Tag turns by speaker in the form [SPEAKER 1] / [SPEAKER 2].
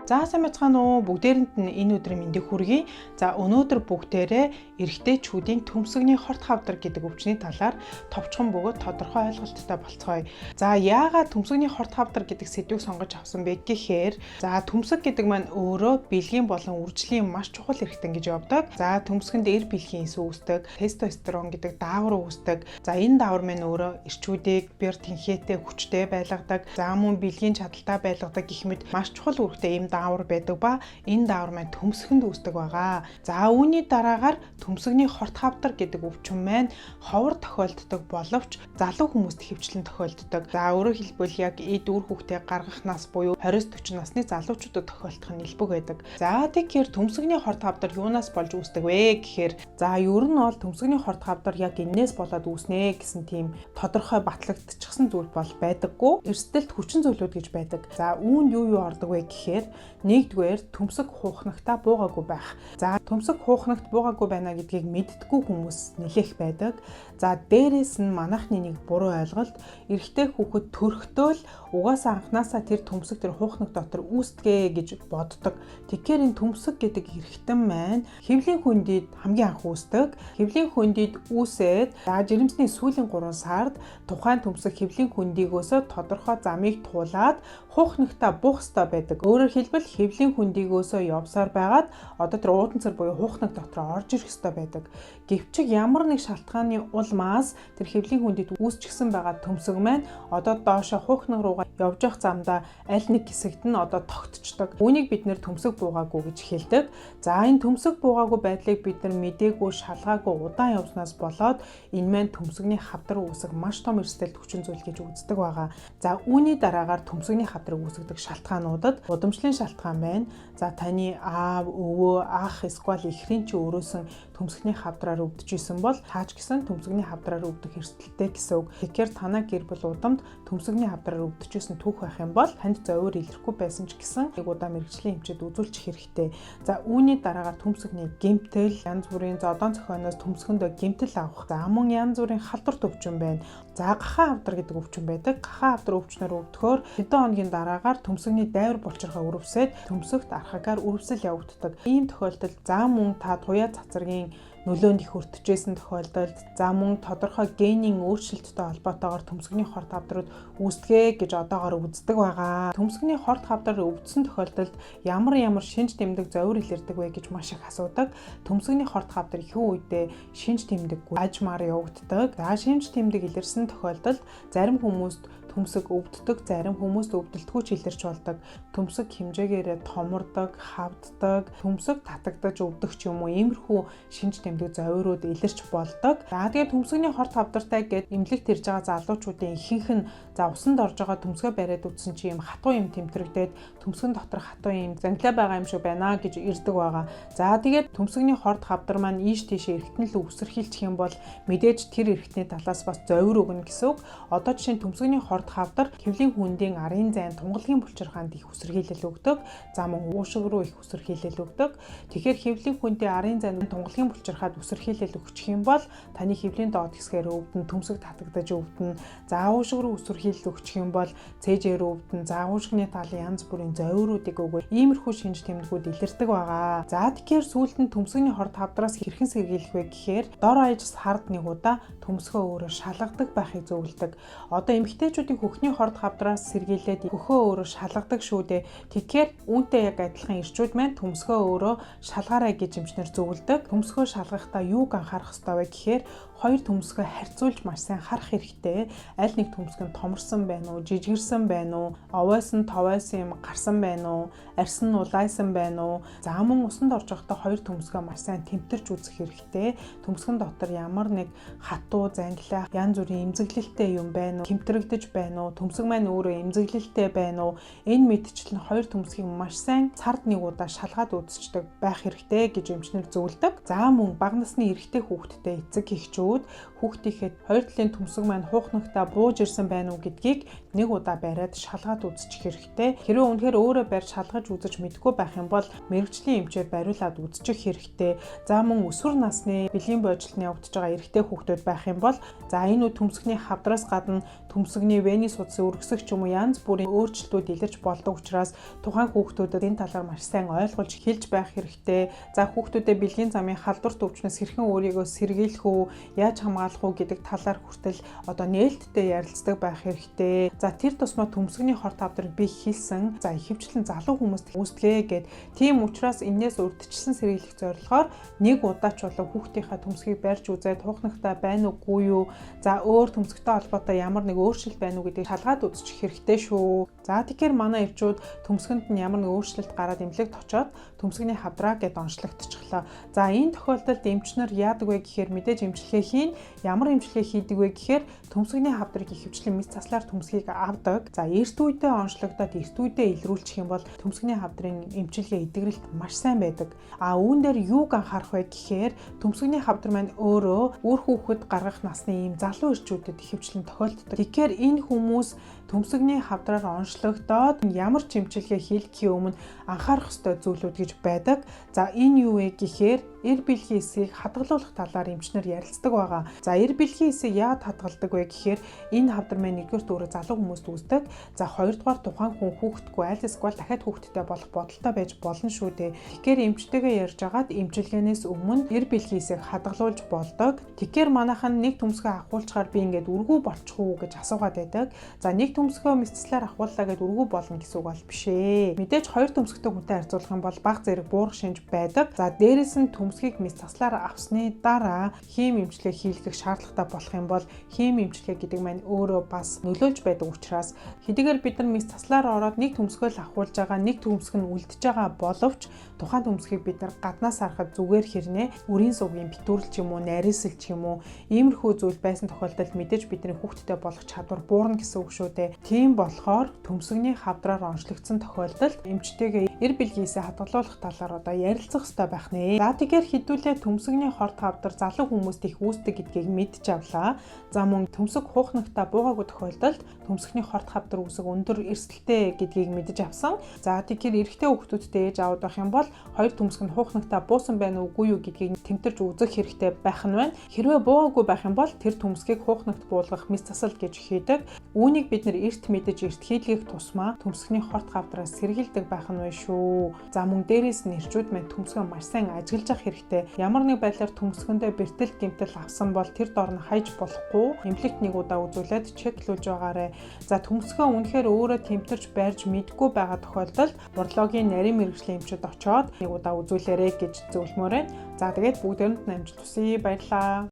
[SPEAKER 1] За сайн байцгаана уу. Бүгдээрэнд нь энэ өдрийн мэндийг хүргэе. За өнөөдөр бүгдээрээ эрэгтэйчүүдийн төмсөгний хорт хавдар гэдэг өвчний талаар товчхон бөгөөд тодорхой ойлголттой болцгоё. За яагаад төмсөгний хорт хавдар гэдэг сэдвийг сонгож авсан бэ гэхээр за төмсөг гэдэг маань өөрөө бэлгийн болон үржлийн маш чухал эрхтэн гэж явдаг. За төмсгөнд эр бэлгийн эс үүсдэг, тестостерон гэдэг даавар үүсдэг. За энэ даавар маань өөрөө эрчүүдийг бэр тэнхээтэй хүчтэй байлгадаг. За мөн бэлгийн чадaltaй байлгадаг гэх мэт маш чухал үүрэгтэй юм даавар байдаг ба энэ даавар маань төмсгөнд үүсдэг байгаа. За үүний дараагаар төмсөгний хорт хавдар гэдэг өвчин маань ховор тохиолддог боловч залуу хүмүүст хэвчлэн тохиолддог. За өөрөөр хэлбэл яг эд үр хүүхдээ гаргах нас буюу 20-40 насны залуучуудад тохиолдох нь нэлбэг байдаг. За тэгэхээр төмсөгний хорт хавдар юунаас болж үүсдэг вэ гэхээр за ер нь бол төмсөгний хорт хавдар яг энээс болоод үүснэ гэсэн тийм тодорхой батлагдчихсан зүйл бол байдаггүй. Эрсдэлт хүчин зүйлүүд гэж байдаг. За үүнд юу ордог вэ гэхээр нэгдүгээр төмсөг хуухнагтаа буугаагүй байх. За төмсөг хуухнагт буугаагүй байна гэдгийг мэддэггүй хүмүүс нэлээх байдаг. За дээрээс нь манайхны нэг буруу ойлголт эрэгтэй хүүхэд төрөхдөө л угаасаа анханасаа тэр төмсөг тэр хуухнаг дотор үүсдэгэ гэж боддог. Тэгэхээр энэ төмсөг гэдэг эрэгтэн маань хэвлийн хүндийд хамгийн анх үүсдэг. Хэвлийн хүндийд үүсээд за жирэмсний сүүлийн 3 сард тухайн төмсөг хэвлийн хүндийгөөсөө тодорхой замыг туулаад хуухнагтаа буух ёстой байдаг. Өөрөөр хэлбэл хэвлийн хүндийгөөсөө явсаар байгаад одоо тэр уудан цар буюу хуухнаг дотор орж ирэх ёстой байдаг. Гэвч ямар нэг шалтгааны улмаас тэр хэвлийн хүндийд үүсчихсэн байгаа төмсөг маань одоо доошо хуухнаг руугаа явж явах замдаа аль нэг хэсэгт нь одоо тогтцдог. Үүнийг бид нэр төмсөг буугаагүй гэж хэлдэг. За энэ төмсөг буугаагүй байдлыг бид нар мдээгүй шалгаагүй удаан явснаас болоод энэ маань төмсөгний хавдар үүсэх маш том эрсдэлт хүчин зүйл гэж үздэг байгаа. За үүний дараагаар төмсөгний хавдрыг үүсгдэг шалтгаануудад удамшлын шалтгаан байна. За таны аав, өвөө, ах эсвэл эхрийн чи өрөөсөн төмсөгний хавдраар өвдөж исэн бол таач гэсэн төмсөгний хавдраар өвдөх эрсдэлтэй гэсэн үг. Тэгэхээр танаа гэр бүл удамд төмсөгний хавдраар өвдөж исэн түүх байх юм бол танд зовир илэрхгүй байсан ч гэсэн нэг удаа мэрэгжлийн эмчэд үзүүлчих хэрэгтэй. За үүний дараагаар төмсөгний гэмтэл, янз бүрийн зодон цохионоос төмсгөндөө гэмтэл авах. За мөн янз бүрийн халдварт өвчин байна. За гахаан хавдар гэдэг өвчин байдаг. Гахаан хавдар өвчнөр өвдөхөөр хэдэн хоногийн дараагаар төмсөгний дайвар булчирхай өрөвсөд төмсөгт архагаар өрөвсөл явагддаг. Ийм тохиолдолд за мөн та туяа цацрагийн нөлөөнд их өртөжсэн тохиолдолд за мөн тодорхой генийн өөрчлөлттэй холбоотойгоор төмсөгний хорт хавдрууд үүсдэгэ гэж одоогоор үздэг байгаа. Төмсөгний хорт хавдар өвдсөн тохиолдолд ямар шинж тэмдэг зовир илэрдэг вэ гэж маш их асуудаг. Төмсөгний хорт хавдар ихэнх үедээ шинж тэмдэггүй ажмаар явагддаг. За шинж тэмдэг илэрсэн тохиолдолд зарим хүмүүст төмсөг өвддөг, зарим хүмүүст өвдөлтгүй ч илэрч болдог. Төмсөг хэмжээгээрээ томордог, хавддаг, төмсөг татагдаж өвдөх ч юм уу иймэрхүү шинж тэмдэг зовирууд илэрч болдог. За тэгээд төмсөгний хорт хавдартай гээд эмнэлэгт ирж байгаа залуучуудын ихэнх нь за усанд орж байгаа төмсгөө бариад үтсэн чи юм хатуу юм тэмтрэгдээд төмсгөн дотор хатуу юм занглаа байгаа юм шиг байна гэж ирдэг байгаа. За тэгээд төмсөгний хорт хавдар маань ийш тийшээ эргэтнэл өвсөрхийлчих юм бол мэдээж тэр эргэтний талаас бас зовир өгнө гэсэн үг. Одоо жишээ нь төмсөгний хорт хавдар хэвлийн хүндийн арын зайн тунгалгийн булчирхаанд их үсэрхийлэл өгдөг. За мөн уушиг руу их үсэрхийлэл өгдөг. Тэгэхээр хэвлийн хүндийн арын зайн тунгалгийн булчирхаад үсэрхийлэл өгчих юм бол таны хэвлийн доод хэсгээр өвдөн, төмсөг татагдаж өвдөн. За уушиг руу үсэрхийлэл өгчих юм бол цээжээр өвдөн. За уушигны талын янз бүрийн зовируудыг өгөө. Иймэрхүү шинж тэмдгүүд илэрдэг байгаа. За тэгэхээр сүүлд нь төмсөгний хорт хавдраас хэрхэн сэргийлэх вэ гэхээр дор хаяж сард нэг удаа төмсгөө өөрөө шалгадаг байхыг зөвлөдөг. Одоо эмэгтэйчүүдийн хөхний хорт хавдраас сэргийлээд хөхөө өөрөө шалгадаг шүү дээ. Тэгэхээр үүнтэй яг адилхан эрчүүд маань төмсгөө өөрөө шалгаарай гэж эмчнэр зөвлөдөг. Төмсгөө шалгахдаа юуг анхаарах ёстой вэ гэхээр хоёр төмсгөө харьцуулж маш сайн харах хэрэгтэй. Аль нэг төмсг нь томорсон байна уу, жижигэрсэн байна уу, овоос нь товоос юм гарсан байна уу, арьс нь улайсан байна уу. За мөн усанд орж байхдаа хоёр төмсгөө маш сайн тэмтэрч үзэх хэрэгтэй. Төмсгөн дотор ямар нэг хатуу, занглаа, янз бүрийн эмзэглэлтэй юм байна уу, тэмтрэгдэж байна уу, төмсг маань өөрөө эмзэглэлтэй байна уу. Энэ мэдчил нь хоёр төмсгийг маш сайн сард нэг удаа шалгаад үзчихдэг байх хэрэгтэй гэж эмчнэр зөвлөдөг. За мөн бага насны эрэгтэй хүүхэдтэй эцэг эхчүүд хүүхдийнхээ хоёр талын төмсөг маань хуухнагтаа бууж ирсэн байна уу гэдгийг нэг удаа бариад шалгаад үзчих хэрэгтэй. Хэрвээ үнэхээр өөрөө барьж шалгаж үзэж мэдгүй байх юм бол мэрэгжлийн эмчээр бариулаад үзчих хэрэгтэй. За мөн өсвөр насны бэлгийн боожлтны явагдаж байгаа эрэгтэй хүүхдүүд байх юм бол за энэ үе төмсгний хавдраас гадна төмсгний вены судсын өргөсөх ч юм уу янз бүрийн өөрчлөлтүүд илэрч болдог учраас тухайн хүүхдүүдэд энэ талаар маш сайн ойлгуулж хэлж байх хэрэгтэй. За хүүхдүүдэд бэлгийн замын халдварт өвчнөөс хэрхэн өөрийгөө сэргийлэх үү, яаж хамгаалах уу гэдэг талаар хүртэл одоо нээлттэй ярилцдаг байх хэрэгтэй. За тэр тусмаа төмсгний хорт хавдрыг би хэлсэн. За ихэвчлэн залуу хүмүүст үүсдэгэ гэд. Тийм учраас энээс урьдчилсан сэргийлэх зорилгоор нэг удаач болов хүүхдийнхаа төмсгийг барьж үзээд тухнахтай байна уугүй юу. За өөр төмсгтэй холбоотой ямар нэг өөрчлөлт байна уу гэдгийг шалгаад үзчих хэрэгтэй шүү. За тэгэхээр манай эрчүүд төмсгөнд нь ямар нэг өөрчлөлт гараад эмнэлэгт очоод төмсгний хавдраа гэд онцлогдчихлоо. За энэ тохиолдолд эмчнэр яадаг вэ гэхээр мэдээж эмчилгээ хийн. Ямар эмчилгээ хийдэг вэ гэхээр төмсгний хавдрыг ихэвчлэн мэс заслаар төмсгийг авдаг. За эрт үедээ онцлогдоод эрт үедээ илрүүлчих юм бол төмсгний хавдрын эмчилгээ эдгэрэлт маш сайн байдаг. А үүн дээр юуг анхаарах вэ гэхээр төмсгний хавдар маань өөрөө үр хүүхэд гаргах насны ийм залуу эрчүүдэд ихэвчлэн тохиолддог. Тэгэхээр энэ хүмүүс төмсгний хавдраар онцлогдоод ямар ч эмчилгээ хийхээ өмнө анхаарах ёстой зүйлүүд гэж байдаг. За энэ юу вэ гэхээр эр бэлгийн эсийг хадгалуулах талаар эмчнэр ярилцдаг байгаа. За эр бэлгийн эсийг яагаад хадгалдаг вэ гэхээр энэ хавдар маань нэгдүгээр өөрөө залуу хүмүүст үүсдэг. За хоёрдугаар тухайн хүн хүүхдгүй аль эсвэл дахиад хүүхдтэй болох бодолтой байж болно шүү дээ. Тэгэхээр эмчтэйгээ ярьж агаад эмчилгээнээс өмнө эр бэлгийн эсийг хадгалуулж болдог. Тэгэхээр манайхан нэг төмсгөө авахулчаар би ингээд үргүү болчих уу гэж асуугаад байдаг. За нэг төмсгөө мэсцлээр авахууллаа гэд үргүү болно гэсэн үг бол биш ээ. Мэдээж хоёр төмсгтэй хүнтэй харьцуулах юм бол бага зэрэг буурах шинж байдаг. За дээрэс нь төмсгийг мэс заслаар авсны дараа хим эмчилгээ хийлгэх шаардлагатай болох юм бол хим эмчилгээ гэдэг маань өөрөө бас нөлөөлж байдаг учраас хэдийгээр бид нар мэс заслаар ороод нэг төмсгөө л авахулж байгаа, нэг төмсг нь үлдэж байгаа боловч тухайн төмсгийг бид нар гаднаас харахад зүгээр хэрнээ үрийн сувгийн битүүрэл ч юм уу, нарийсэл ч юм уу иймэрхүү зүйл байсан тохиолдолд мэдээж бидний хүүхдтэй болох чадвар буурна гэсэн үг шүү дээ. Тийм болохоор төмсгний хавдраар онцлогдсон тохиолдолд эмчтэйгээ эр бэлгийн эсээ хадгалуулах талаар одоо ярилцах хэрэгтэй байх нэ. За тэгэхээр хэдүүлээ төмсгний хорт хавдар залуу хүмүүст их үүсдэг гэдгийг мэдж авлаа. За мөн төмсг хуухнагтаа буугаагүй тохиолдолд төмсгний хорт хавдар үүсэх өндөр эрсдэлтэй гэдгийг мэдж авсан. За тэгэхээр эрэгтэй хүүхдүүдтэй ээж аваад байх юм бол хоёр төмсг нь хуухнагтаа буусан байна уугүй юу гэдгийг тэмтэрч үзэх хэрэгтэй байх нь байна. Хэрвээ буугаагүй байх юм бол тэр төмсгийг хуухнагт буулгах мэс засал гэж хийдэг. Үүнийг бид нэр эрт мэдэж эрт хийлгэх тусмаа төмсгний хорт хавдраас сэргийлдэг байх нь байна шүү. За мөн дээрээс нь эрчүүд маань төмсгөө маш сайн ажиглаж авах хэрэгтэй. Ямар нэг байдлаар төмсгөндөө бэртэл гэмтэл авсан бол тэр дор нь хайж болохгүй. Эмнэлэгт нэг удаа үзүүлээд чеклүүлж байгаарэ. За төмсгөө үнэхээр өөрөө тэмтэрч барьж мэдгүй байгаа тохиолдолд урологийн нарийн мэрэгжлийн эмчид очоод нэг удаа үзүүлээрэй гэж зөвлөмөр байна. За тэгээд бүгдээрэнд амжилт хүсье. Баярлалаа.